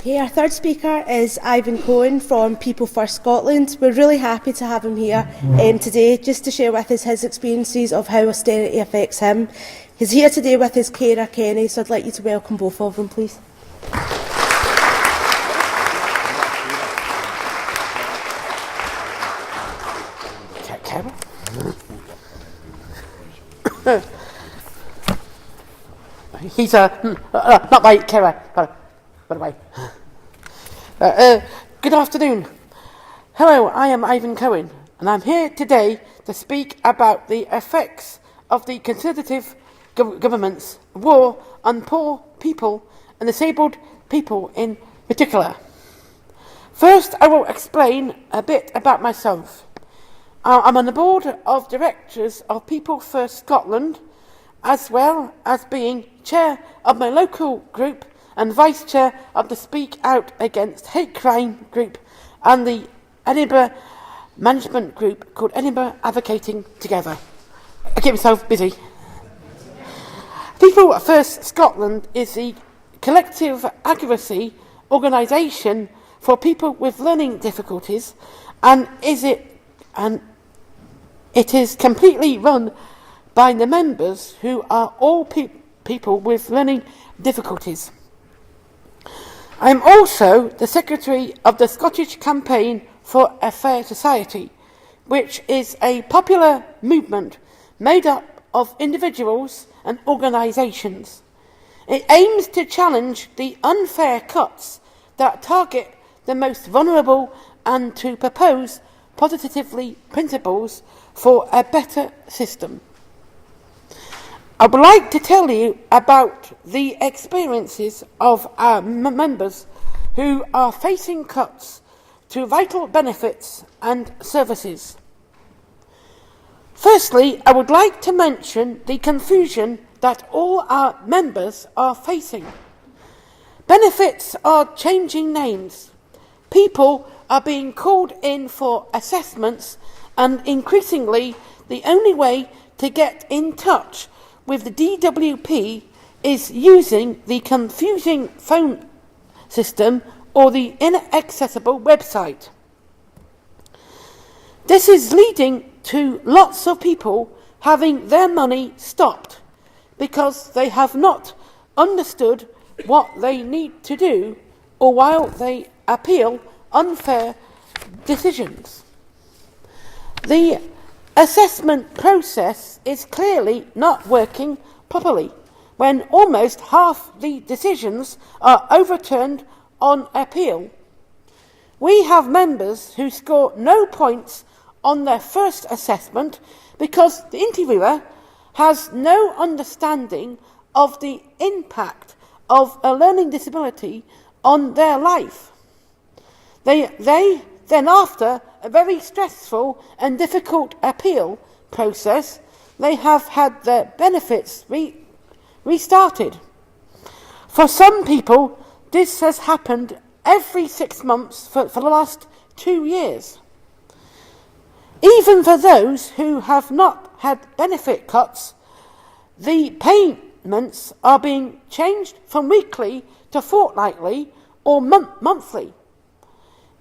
Okay, our third speaker is Ivan Cohen from People First Scotland. We're really happy to have him here today just to share with us his experiences of how austerity affects him. He's here today with his carer Kenny, so I'd like you to welcome both of them, please. He's not my carer, by the way. Good afternoon. Hello, I am Ivan Cohen, and I'm here today to speak about the effects of the Conservative government's war on poor people and disabled people in particular. First, I will explain a bit about myself. I'm on the board of directors of People First Scotland, as well as being chair of my local group and vice chair of the Speak Out Against Hate Crime group and the Edinburgh management group called Edinburgh Advocating Together. I keep myself busy. People First Scotland is the collective advocacy organisation for people with learning difficulties, and it is completely run by the members who are all people with learning difficulties. I am also the secretary of the Scottish Campaign for a Fair Society, which is a popular movement made up of individuals and organisations. It aims to challenge the unfair cuts that target the most vulnerable and to propose positively principles for a better system. I would like to tell you about the experiences of our members who are facing cuts to vital benefits and services. Firstly, I would like to mention the confusion that all our members are facing. Benefits are changing names. People are being called in for assessments, and increasingly the only way to get in touch with the DWP is using the confusing phone system or the inaccessible website. This is leading to lots of people having their money stopped because they have not understood what they need to do, or while they appeal unfair decisions. The assessment process is clearly not working properly when almost half the decisions are overturned on appeal. We have members who score no points on their first assessment because the interviewer has no understanding of the impact of a learning disability on their life. They then, after a very stressful and difficult appeal process, they have had their benefits restarted. For some people, this has happened every 6 months for the last 2 years. Even for those who have not had benefit cuts, the payments are being changed from weekly to fortnightly or monthly.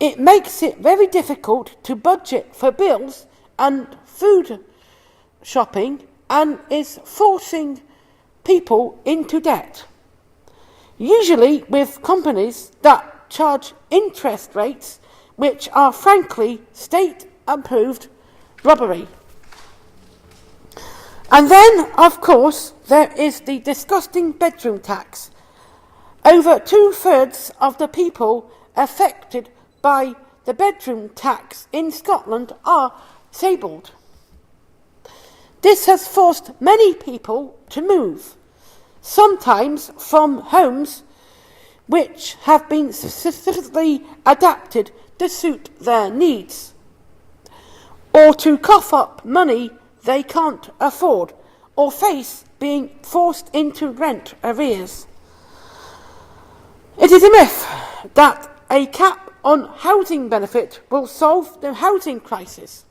It makes it very difficult to budget for bills and food shopping, and is forcing people into debt, usually with companies that charge interest rates which are frankly state-approved robbery. And then, of course, there is the disgusting bedroom tax. Over 2/3 of the people affected by the bedroom tax in Scotland are disabled. This has forced many people to move, sometimes from homes which have been specifically adapted to suit their needs, or to cough up money they can't afford, or face being forced into rent arrears. It is a myth that a cap on housing benefit will solve the housing crisis.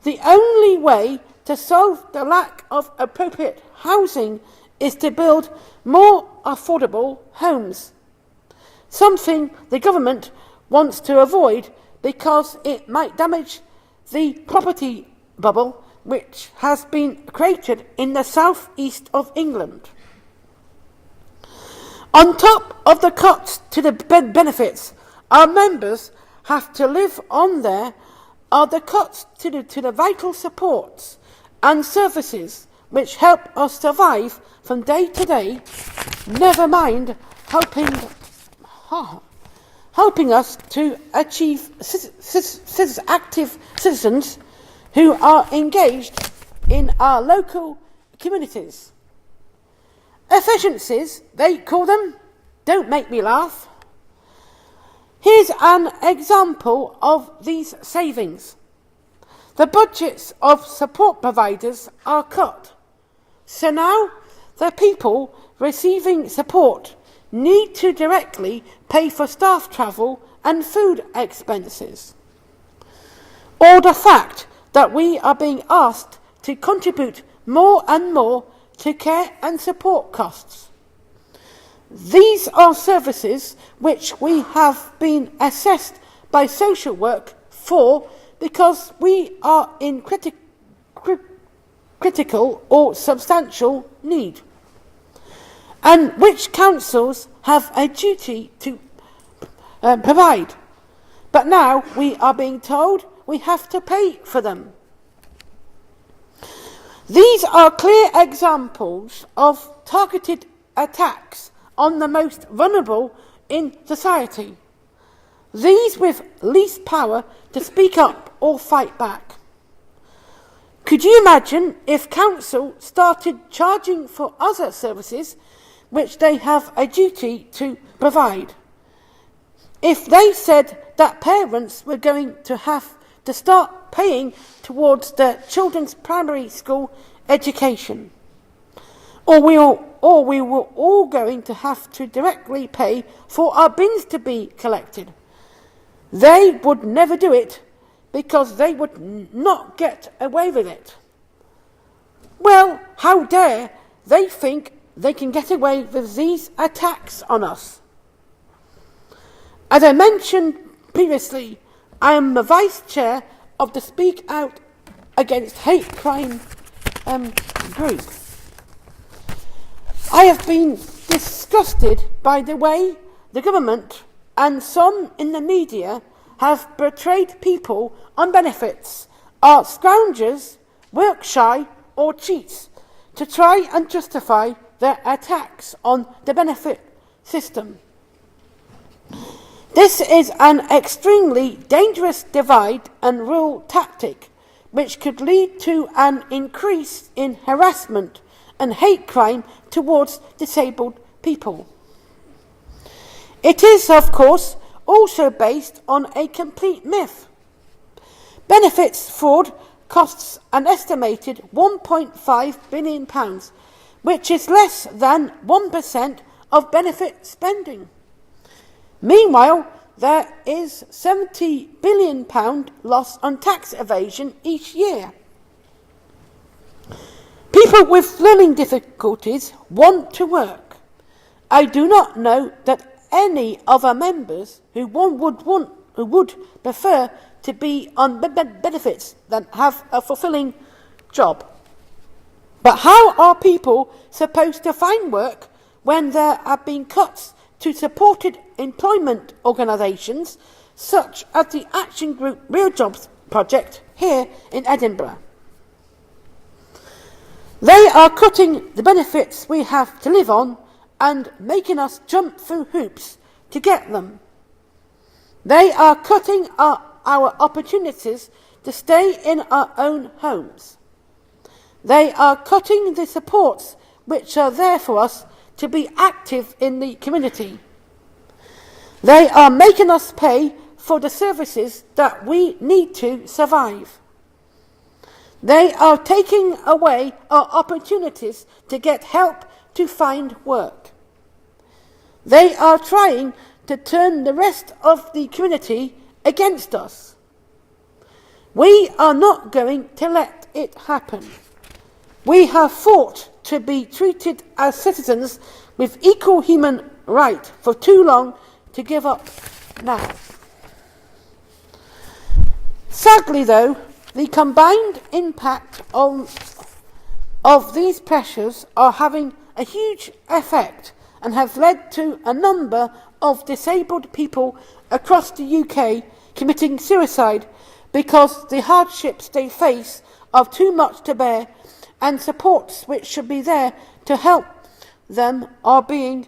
The only way to solve the lack of appropriate housing is to build more affordable homes. something the government wants to avoid because it might damage the property bubble which has been created in the south-east of England. On top of the cuts to the benefits our members have to live on there are the cuts to the vital supports and services which help us survive from day to day, never mind helping us to achieve active citizens who are engaged in our local communities. Efficiencies, they call them. Don't make me laugh. Here's an example of these savings. The budgets of support providers are cut. So now the people receiving support need to directly pay for staff travel and food expenses. Or the fact that we are being asked to contribute more and more to care and support costs. These are services which we have been assessed by social work for because we are in critical or substantial need, and which councils have a duty to provide. But now we are being told we have to pay for them. These are clear examples of targeted attacks on the most vulnerable in society, these with least power to speak up or fight back. Could you imagine if council started charging for other services which they have a duty to provide? If they said that parents were going to have to start paying towards their children's primary school education, or we were all going to have to directly pay for our bins to be collected, they would never do it because they would not get away with it. Well, how dare they think they can get away with these attacks on us? As I mentioned previously, I am the Vice Chair of the Speak Out Against Hate Crime group. I have been disgusted by the way the government and some in the media have portrayed people on benefits are scroungers, work shy or cheats to try and justify their attacks on the benefit system. This is an extremely dangerous divide and rule tactic which could lead to an increase in harassment and hate crime towards disabled people. It is, of course, also based on a complete myth. Benefits fraud costs an estimated £1.5 billion, which is less than 1% of benefit spending. Meanwhile, there is £70 billion loss on tax evasion each year. People with learning difficulties want to work. I do not know that any of our members who would prefer to be on benefits than have a fulfilling job. But how are people supposed to find work when there have been cuts to supported employment organisations such as the Action Group Real Jobs project here in Edinburgh? They are cutting the benefits we have to live on and making us jump through hoops to get them. They are cutting our opportunities to stay in our own homes. They are cutting the supports which are there for us to be active in the community. They are making us pay for the services that we need to survive. They are taking away our opportunities to get help to find work. They are trying to turn the rest of the community against us. We are not going to let it happen. We have fought to be treated as citizens with equal human right for too long to give up now. Sadly, though, the combined impact of these pressures are having a huge effect and have led to a number of disabled people across the UK committing suicide because the hardships they face are too much to bear and supports which should be there to help them are being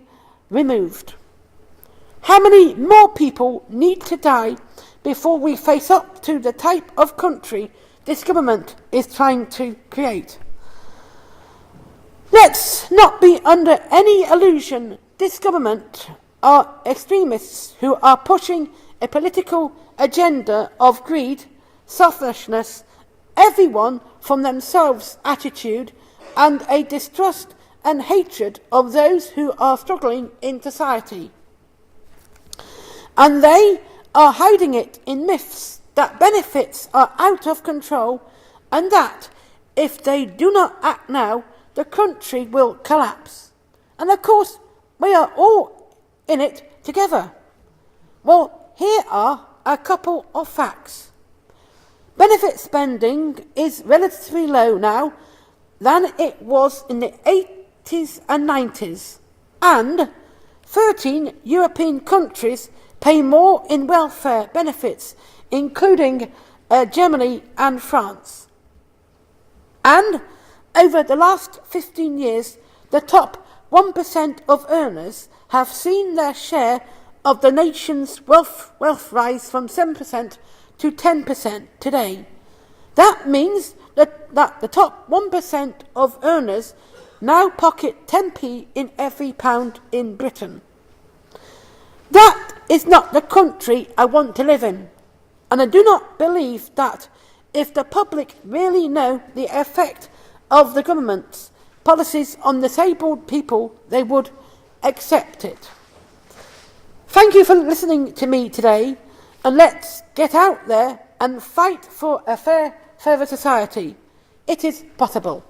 removed. How many more people need to die before we face up to the type of country this government is trying to create? Let's not be under any illusion this government are extremists who are pushing a political agenda of greed, selfishness, everyone from themselves attitude, and a distrust and hatred of those who are struggling in society. And they are hiding it in myths that benefits are out of control and that if they do not act now, the country will collapse. And of course, we are all in it together. Well, here are a couple of facts. Benefit spending is relatively low now than it was in the 80s and 90s, and 13 European countries pay more in welfare benefits, including Germany and France. And over the last 15 years, the top 1% of earners have seen their share of the nation's wealth rise from 7% to 10% today. That means that the top 1% of earners now pocket 10p in every pound in Britain. That is not the country I want to live in, and I do not believe that if the public really know the effect of the government's policies on disabled people, they would accept it. Thank you for listening to me today, and let's get out there and fight for a fairer society. It is possible.